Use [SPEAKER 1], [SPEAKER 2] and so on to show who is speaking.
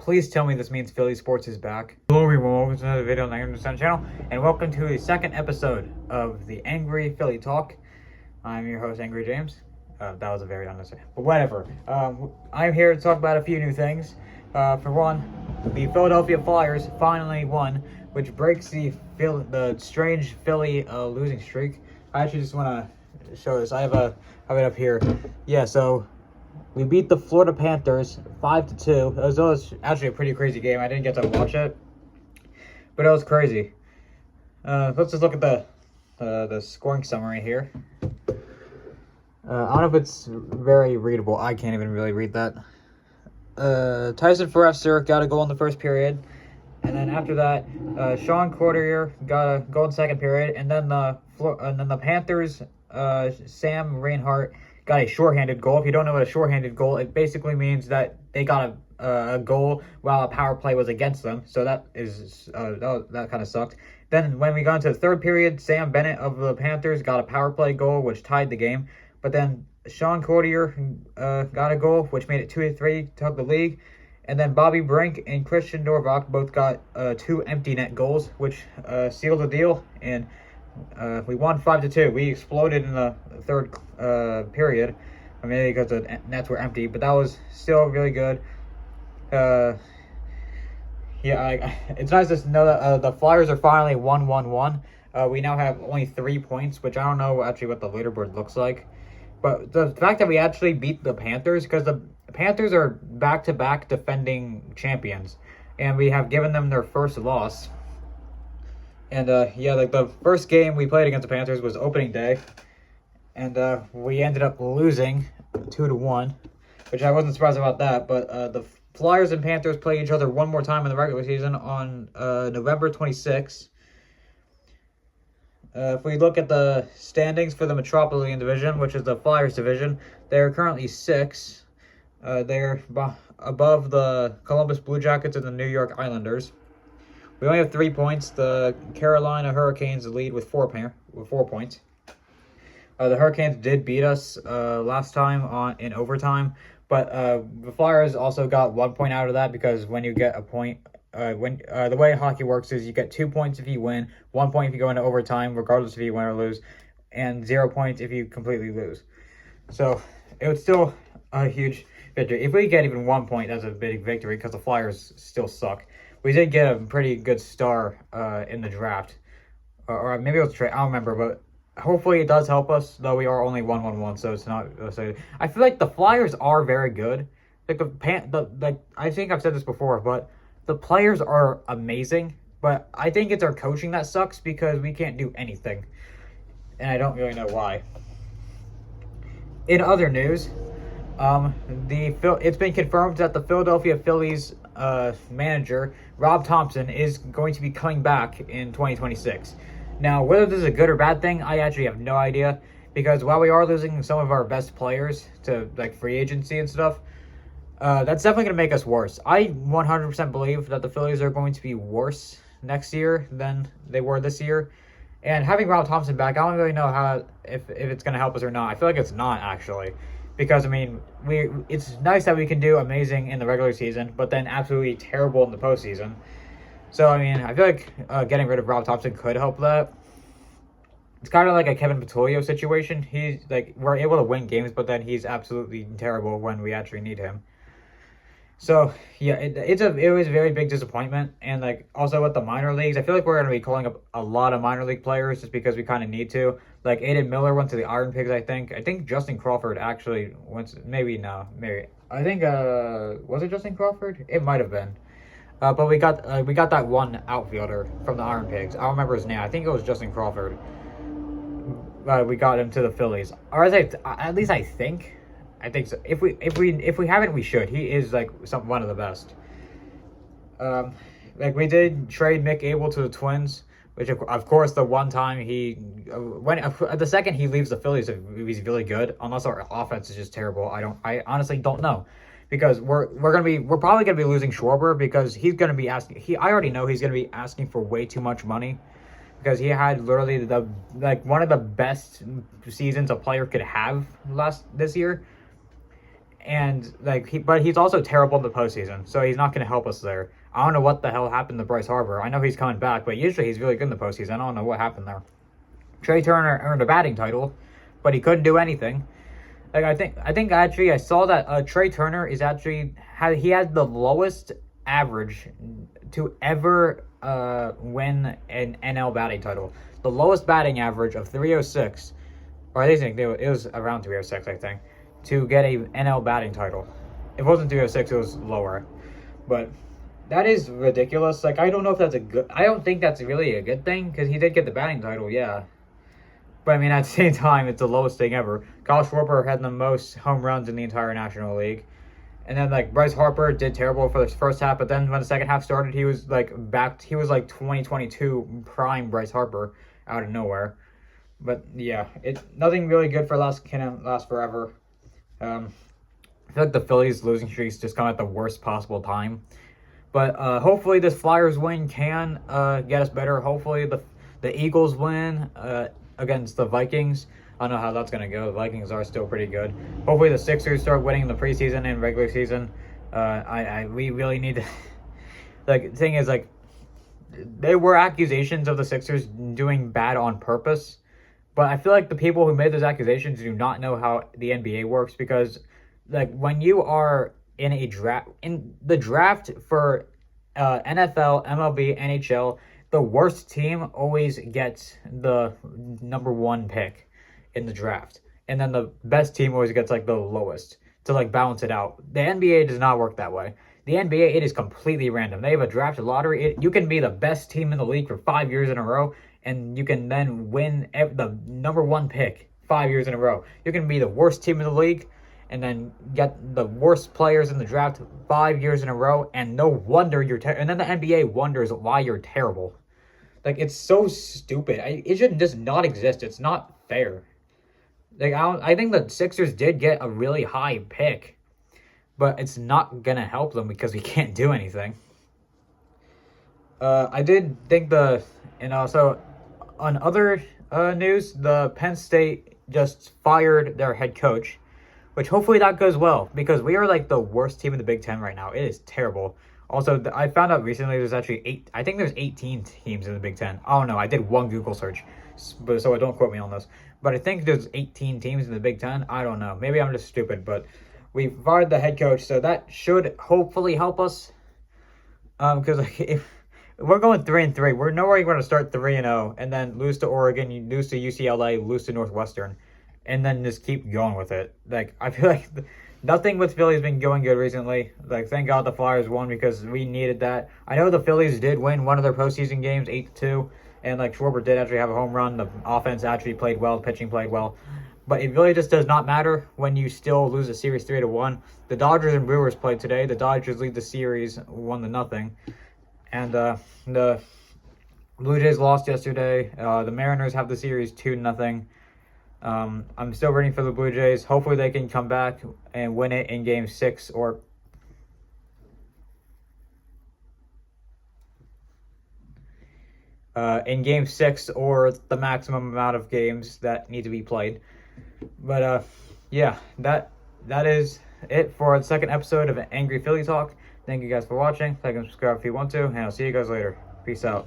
[SPEAKER 1] Please tell me this means Philly sports is back. Hello everyone, welcome to another video on the Angry channel, and welcome to the second episode of the Angry Philly Talk. I'm your host, Angry James. That was a very unnecessary, but whatever. I'm here to talk about a few new things. For one, the Philadelphia Flyers finally won, which breaks the strange Philly losing streak. I actually just want to show this. I have it up here. Yeah, so we beat the Florida Panthers 5-2. It was actually a pretty crazy game. I didn't get to watch it, but it was crazy. Let's just look at the scoring summary here. I don't know if it's very readable. I can't even really read that. Tyson Foerster got a goal in the first period, and then after that, Sean Courtier got a goal in the second period, and then the Panthers, Sam Reinhart got a shorthanded goal. If you don't know what a shorthanded goal, it basically means that they got a goal while a power play was against them. So that kind of sucked. Then when we got into the third period, Sam Bennett of the Panthers got a power play goal, which tied the game. But then Sean Courtier got a goal, which made it 2-3, took the league. And then Bobby Brink and Christian Dorvac both got 2 empty net goals, which sealed the deal. And we won 5-2. We exploded in the third period, maybe because the nets were empty, but that was still really good. It's nice to know that the Flyers are finally 1-1-1. We now have only 3 points, which I don't know actually what the leaderboard looks like. But the fact that we actually beat the Panthers, because the Panthers are back-to-back defending champions, and we have given them their first loss. And the first game we played against the Panthers was opening day, and we ended up losing 2-1, which I wasn't surprised about that. But the Flyers and Panthers play each other one more time in the regular season on November 26th. If we look at the standings for the Metropolitan Division, which is the Flyers division, they're currently 6th. They're above the Columbus Blue Jackets and the New York Islanders. We only have 3 points. The Carolina Hurricanes lead with 4 points. The Hurricanes did beat us last time in overtime, but the Flyers also got 1 point out of that, because when you get a point, the way hockey works is you get 2 points if you win, 1 point if you go into overtime, regardless if you win or lose, and 0 points if you completely lose. So it was still a huge victory. If we get even 1 point, that's a big victory, because the Flyers still suck. We did get a pretty good star in the draft, or maybe it was a trade. I don't remember, but hopefully it does help us. Though we are only 1-1-1, so it's not. So I feel like the Flyers are very good. Like I think I've said this before, but the players are amazing. But I think it's our coaching that sucks, because we can't do anything, and I don't really know why. In other news, it's been confirmed that the Philadelphia Phillies manager, Rob Thomson, is going to be coming back in 2026. Now, whether this is a good or bad thing, I actually have no idea, because while we are losing some of our best players to like free agency and stuff, that's definitely going to make us worse. I 100% believe that the Phillies are going to be worse next year than they were this year. And having Rob Thomson back, I don't really know if it's going to help us or not. I feel like it's not, actually. Because, I mean, it's nice that we can do amazing in the regular season, but then absolutely terrible in the postseason. So, I mean, I feel like getting rid of Rob Thomson could help that. It's kind of like a Kevin Patulio situation. He's like, we're able to win games, but then he's absolutely terrible when we actually need him. So, yeah, it was a very big disappointment. And, like, also with the minor leagues, I feel like we're going to be calling up a lot of minor league players just because we kind of need to. Like, Aiden Miller went to the Iron Pigs, I think. I think Justin Crawford actually went to, maybe. I think, was it Justin Crawford? It might have been. But we got that one outfielder from the Iron Pigs. I don't remember his name. I think it was Justin Crawford. We got him to the Phillies. Or at least I think. I think so. If we haven't, we should. He is like one of the best. Like we did trade Mick Abel to the Twins, which of course the one time the second he leaves the Phillies, he's really good. Unless our offense is just terrible. I honestly don't know, because we're probably gonna be losing Schwarber, because he's gonna be asking. I already know he's gonna be asking for way too much money, because he had literally one of the best seasons a player could have this year. And but he's also terrible in the postseason, so he's not going to help us there. I don't know what the hell happened to Bryce Harper. I know he's coming back, but usually he's really good in the postseason. I don't know what happened there. Trea Turner earned a batting title, but he couldn't do anything. I think actually I saw that Trea Turner is actually he has the lowest average to ever win an NL batting title. The lowest batting average of 306, or I think it was around 306, I think, to get a NL batting title. If it wasn't 306, it was lower. But that is ridiculous. I don't know if that's I don't think that's really a good thing, because he did get the batting title, yeah. But I mean, at the same time, it's the lowest thing ever. Kyle Schwarber had the most home runs in the entire National League. And then, Bryce Harper did terrible for the first half, but then when the second half started, he was, back. He was, 2022 prime Bryce Harper out of nowhere. But, yeah, nothing really good can last forever. I feel like the Phillies losing streaks just come at the worst possible time. But hopefully this Flyers win can get us better. Hopefully the Eagles win against the Vikings. I don't know how that's going to go. The Vikings are still pretty good. Hopefully the Sixers start winning in the preseason and regular season. We really need to... the thing is, there were accusations of the Sixers doing bad on purpose. But I feel like the people who made those accusations do not know how the NBA works. Because, when you are in the draft for NFL, MLB, NHL, the worst team always gets the number one pick in the draft, and then the best team always gets the lowest to balance it out. The NBA does not work that way. The NBA, it is completely random. They have a draft lottery. You can be the best team in the league for 5 years in a row, and you can then win the number one pick 5 years in a row. You can be the worst team in the league and then get the worst players in the draft 5 years in a row, and no wonder you're and then the NBA wonders why you're terrible. It's so stupid. It should just not exist. It's not fair. I think the Sixers did get a really high pick, but it's not gonna help them because we can't do anything. I did think so on other news, the Penn State just fired their head coach, which hopefully that goes well, because we are the worst team in the Big Ten right now. It is terrible. Also, I found out recently there's actually I think there's 18 teams in the Big Ten. I don't know. I did one Google search, so don't quote me on this. But I think there's 18 teams in the Big Ten. I don't know. Maybe I'm just stupid, but we fired the head coach, so that should hopefully help us. Because if we're going 3-3, we're nowhere going to start 3-0 and then lose to Oregon, lose to UCLA, lose to Northwestern, and then just keep going with it. I feel like nothing with Philly's been going good recently. Thank God the Flyers won, because we needed that. I know the Phillies did win one of their postseason games, 8-2, and Schwarber did actually have a home run. The offense actually played well, pitching played well. But it really just does not matter when you still lose a series 3-1. The Dodgers and Brewers played today. The Dodgers lead the series 1-0. And the Blue Jays lost yesterday. The Mariners have the series 2-0. I'm still rooting for the Blue Jays. Hopefully they can come back and win it in Game 6 or the maximum amount of games that need to be played. But yeah, that is it for the second episode of Angry Philly Talk. Thank you guys for watching. Like and subscribe if you want to, and I'll see you guys later. Peace out.